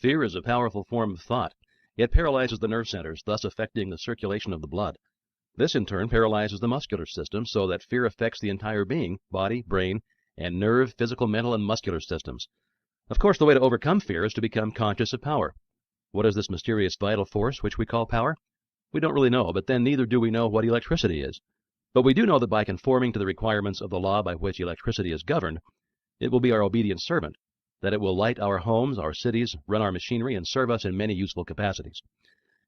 Fear is a powerful form of thought. It paralyzes the nerve centers, thus affecting the circulation of the blood. This in turn paralyzes the muscular system so that fear affects the entire being, body, brain, and nerve, physical, mental, and muscular systems. Of course, the way to overcome fear is to become conscious of power. What is this mysterious vital force which we call power? We don't really know, but then neither do we know what electricity is. But we do know that by conforming to the requirements of the law by which electricity is governed, it will be our obedient servant, that it will light our homes, our cities, run our machinery, and serve us in many useful capacities.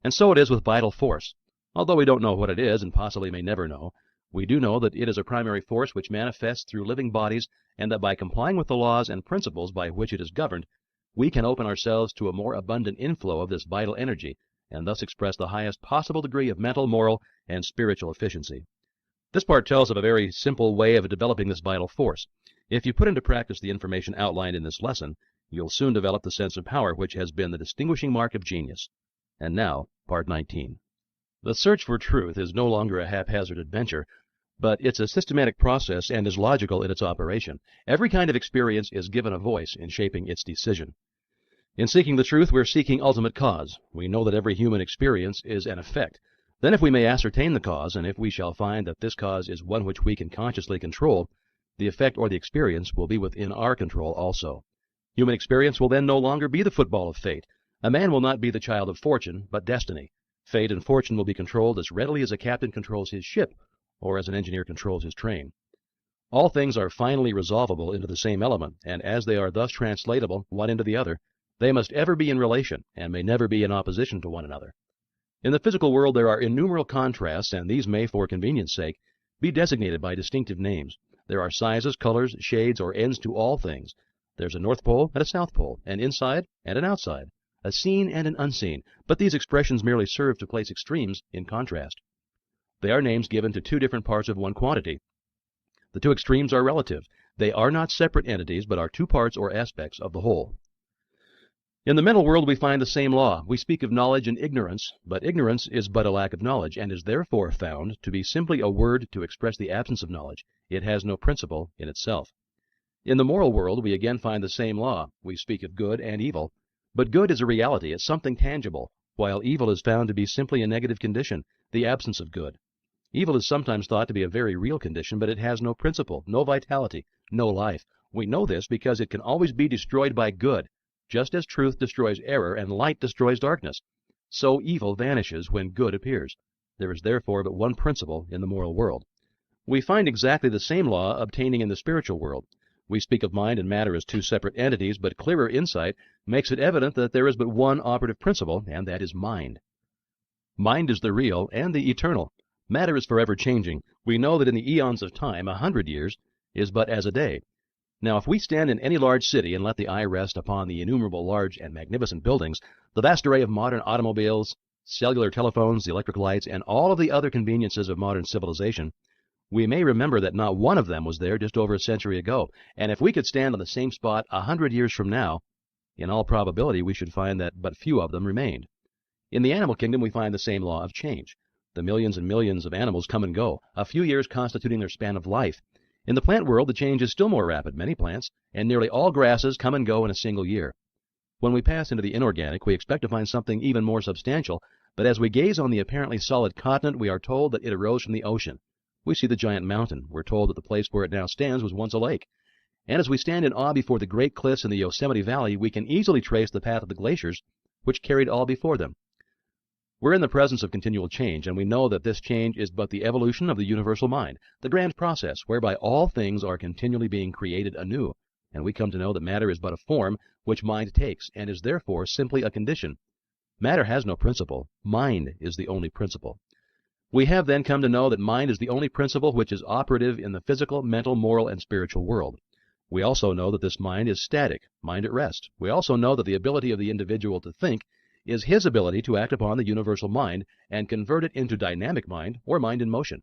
And so it is with vital force. Although we don't know what it is and possibly may never know, we do know that it is a primary force which manifests through living bodies, and that by complying with the laws and principles by which it is governed, we can open ourselves to a more abundant inflow of this vital energy, and thus express the highest possible degree of mental, moral, and spiritual efficiency. This part tells of a very simple way of developing this vital force. If you put into practice the information outlined in this lesson, you'll soon develop the sense of power which has been the distinguishing mark of genius. And now, Part 19. The search for truth is no longer a haphazard adventure, but it's a systematic process and is logical in its operation. Every kind of experience is given a voice in shaping its decision. In seeking the truth, we're seeking ultimate cause. We know that every human experience is an effect. Then if we may ascertain the cause, and if we shall find that this cause is one which we can consciously control, the effect or the experience will be within our control also. Human experience will then no longer be the football of fate. A man will not be the child of fortune, but destiny. Fate and fortune will be controlled as readily as a captain controls his ship, or as an engineer controls his train. All things are finally resolvable into the same element, and as they are thus translatable one into the other, they must ever be in relation, and may never be in opposition to one another. In the physical world there are innumerable contrasts, and these may, for convenience sake, be designated by distinctive names. There are sizes, colors, shades, or ends to all things. There's a North Pole and a South Pole, an inside and an outside, a seen and an unseen, but these expressions merely serve to place extremes in contrast. They are names given to two different parts of one quantity. The two extremes are relative. They are not separate entities, but are two parts or aspects of the whole. In the mental world we find the same law. We speak of knowledge and ignorance, but ignorance is but a lack of knowledge, and is therefore found to be simply a word to express the absence of knowledge. It has no principle in itself. In the moral world we again find the same law. We speak of good and evil, but good is a reality, it's something tangible, while evil is found to be simply a negative condition, the absence of good. Evil is sometimes thought to be a very real condition, but it has no principle, no vitality, no life. We know this because it can always be destroyed by good. Just as truth destroys error and light destroys darkness, so evil vanishes when good appears. There is therefore but one principle in the moral world. We find exactly the same law obtaining in the spiritual world. We speak of mind and matter as two separate entities, but clearer insight makes it evident that there is but one operative principle, and that is mind. Mind is the real and the eternal. Matter is forever changing. We know that in the eons of time, 100 years is but as a day. Now, if we stand in any large city and let the eye rest upon the innumerable large and magnificent buildings, the vast array of modern automobiles, cellular telephones, the electric lights, and all of the other conveniences of modern civilization, we may remember that not one of them was there just over a century ago. And if we could stand on the same spot 100 years from now, in all probability we should find that but few of them remained. In the animal kingdom we find the same law of change. The millions and millions of animals come and go, a few years constituting their span of life. In the plant world, the change is still more rapid. Many plants, and nearly all grasses, come and go in a single year. When we pass into the inorganic, we expect to find something even more substantial, but as we gaze on the apparently solid continent, we are told that it arose from the ocean. We see the giant mountain. We're told that the place where it now stands was once a lake. And as we stand in awe before the great cliffs in the Yosemite Valley, we can easily trace the path of the glaciers, which carried all before them. We're in the presence of continual change, and we know that this change is but the evolution of the universal mind, the grand process whereby all things are continually being created anew, and we come to know that matter is but a form which mind takes, and is therefore simply a condition. Matter has no principle. Mind is the only principle. We have then come to know that mind is the only principle which is operative in the physical, mental, moral, and spiritual world. We also know that this mind is static, mind at rest. We also know that the ability of the individual to think is his ability to act upon the universal mind and convert it into dynamic mind or mind in motion.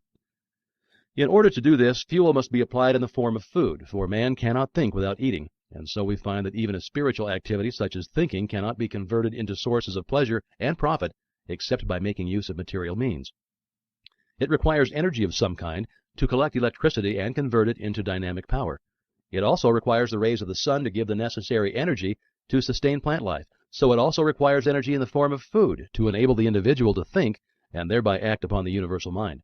In order to do this, fuel must be applied in the form of food, for man cannot think without eating, and so we find that even a spiritual activity such as thinking cannot be converted into sources of pleasure and profit except by making use of material means. It requires energy of some kind to collect electricity and convert it into dynamic power. It also requires the rays of the sun to give the necessary energy to sustain plant life. So it also requires energy in the form of food to enable the individual to think and thereby act upon the universal mind.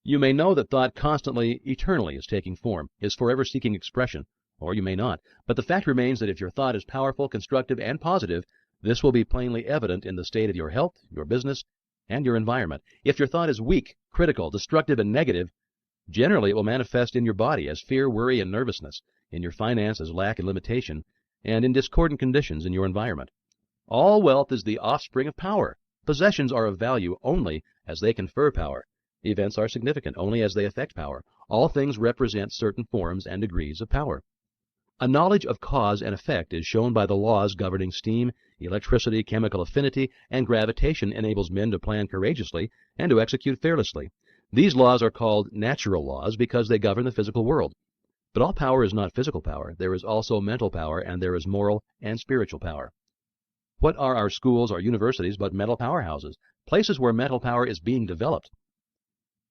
You may know that thought constantly, eternally is taking form, is forever seeking expression, or you may not. But the fact remains that if your thought is powerful, constructive, and positive, this will be plainly evident in the state of your health, your business, and your environment. If your thought is weak, critical, destructive, and negative, generally it will manifest in your body as fear, worry, and nervousness, in your finance as lack and limitation, and in discordant conditions in your environment. All wealth is the offspring of power. Possessions are of value only as they confer power. Events are significant only as they affect power. All things represent certain forms and degrees of power. A knowledge of cause and effect is shown by the laws governing steam, electricity, chemical affinity, and gravitation enables men to plan courageously and to execute fearlessly. These laws are called natural laws because they govern the physical world. But all power is not physical power. There is also mental power, and there is moral and spiritual power. What are our schools or universities but mental powerhouses, places where mental power is being developed?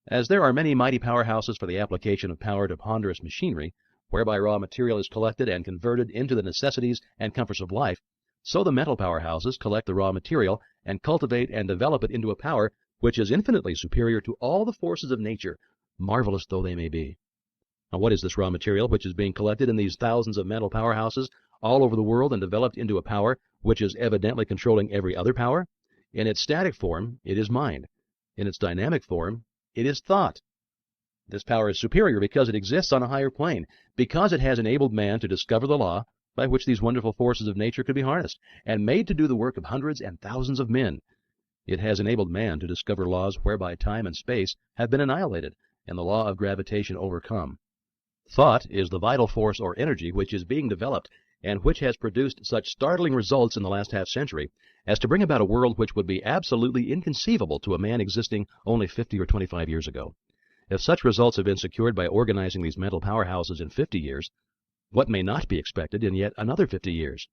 As there are many mighty powerhouses for the application of power to ponderous machinery, whereby raw material is collected and converted into the necessities and comforts of life, so the mental powerhouses collect the raw material and cultivate and develop it into a power which is infinitely superior to all the forces of nature, marvelous though they may be. Now, what is this raw material which is being collected in these thousands of mental powerhouses all over the world and developed into a power which is evidently controlling every other power? In its static form, it is mind. In its dynamic form, it is thought. This power is superior because it exists on a higher plane, because it has enabled man to discover the law by which these wonderful forces of nature could be harnessed, and made to do the work of hundreds and thousands of men. It has enabled man to discover laws whereby time and space have been annihilated, and the law of gravitation overcome. Thought is the vital force or energy which is being developed, and which has produced such startling results in the last half-century as to bring about a world which would be absolutely inconceivable to a man existing only 50 or 25 years ago. If such results have been secured by organizing these mental powerhouses in 50 years, what may not be expected in yet another 50 years?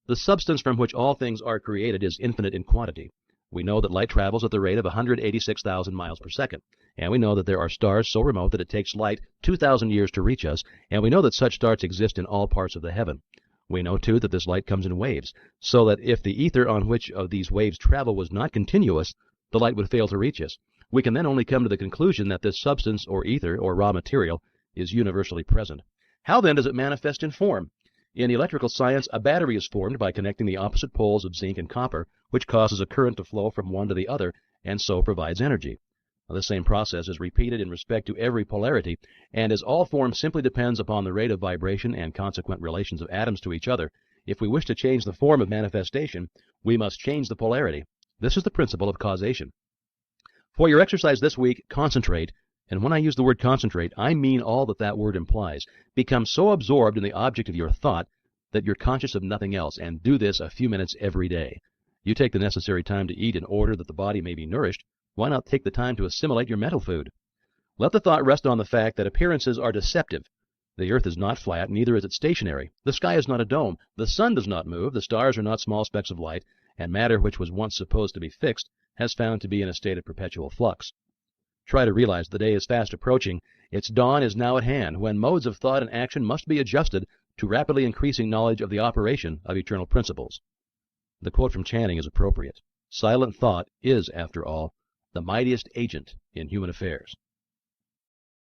The substance from which all things are created is infinite in quantity. We know that light travels at the rate of 186,000 miles per second, and we know that there are stars so remote that it takes light 2,000 years to reach us, and we know that such stars exist in all parts of the heaven. We know, too, that this light comes in waves, so that if the ether on which of these waves travel was not continuous, the light would fail to reach us. We can then only come to the conclusion that this substance or ether or raw material is universally present. How then does it manifest in form? In electrical science, a battery is formed by connecting the opposite poles of zinc and copper, which causes a current to flow from one to the other, and so provides energy. Now, the same process is repeated in respect to every polarity, and as all form simply depends upon the rate of vibration and consequent relations of atoms to each other, if we wish to change the form of manifestation, we must change the polarity. This is the principle of causation. For your exercise this week, concentrate. And when I use the word concentrate, I mean all that that word implies. Become so absorbed in the object of your thought that you're conscious of nothing else, and do this a few minutes every day. You take the necessary time to eat in order that the body may be nourished. Why not take the time to assimilate your mental food? Let the thought rest on the fact that appearances are deceptive. The earth is not flat, neither is it stationary. The sky is not a dome. The sun does not move. The stars are not small specks of light. And matter, which was once supposed to be fixed, has found to be in a state of perpetual flux. Try to realize the day is fast approaching. Its dawn is now at hand, when modes of thought and action must be adjusted to rapidly increasing knowledge of the operation of eternal principles. The quote from Channing is appropriate. Silent thought is, after all, the mightiest agent in human affairs.